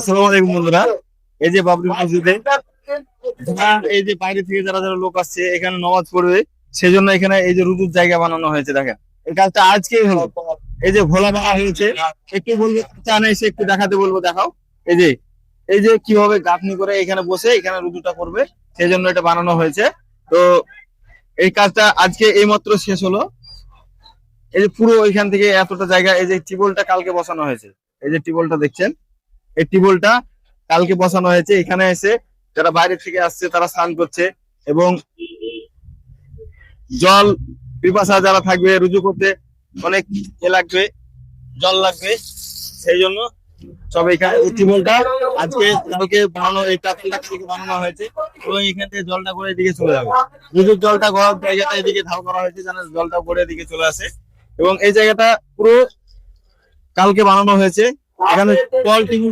আসসালামু আলাইকুম বন্ধুরা। এই যে বাবরি মসজিদে এই যে বাইরে থেকে যারা যারা লোক আসছে এখানে নামাজ পড়বে, সেজন্য এখানে এই যে রুজুর জায়গা বানানো হয়েছে। দেখেন এই কাজটা আজকেই হলো। এই যে ভোলা বানা হয়েছে, একটু বলবো চা নেই সে একটু দেখাতে বলবো, দেখাও। এই যে কিভাবে গাঁথনি করে এখানে বসে এখানে রুজুটা করবে, সেই জন্য এটা বানানো হয়েছে। তো এই কাজটা আজকে এইমাত্র শেষ হলো। এই যে পুরো ওইখান থেকে এতটা জায়গা, এই যে টিবলটা কালকে বসানো হয়েছে। এই যে টিবলটা দেখছেন, এই টিউবওয়েলটা কালকে বসানো হয়েছে। এখানে এসে যারা বাইরে থেকে আসছে তারা স্নান করছে, এবং জল পিপাসা যারা থাকবে রুজু করতে অনেক লাগবে, জল লাগবে, সেই জন্য সব এখানে এই টিউবওয়েলটা আজকে কালকে বানানো, এই টাপটা থেকে বানানো হয়েছে, এবং এখান থেকে জলটা করে এদিকে চলে যাবে। রুজুর জলটা গরম জায়গাটা এদিকে ঢাল করা হয়েছে যেন জলটা পরে এদিকে চলে আসে। এবং এই জায়গাটা পুরো কালকে বানানো হয়েছে। এখানে কল টিউব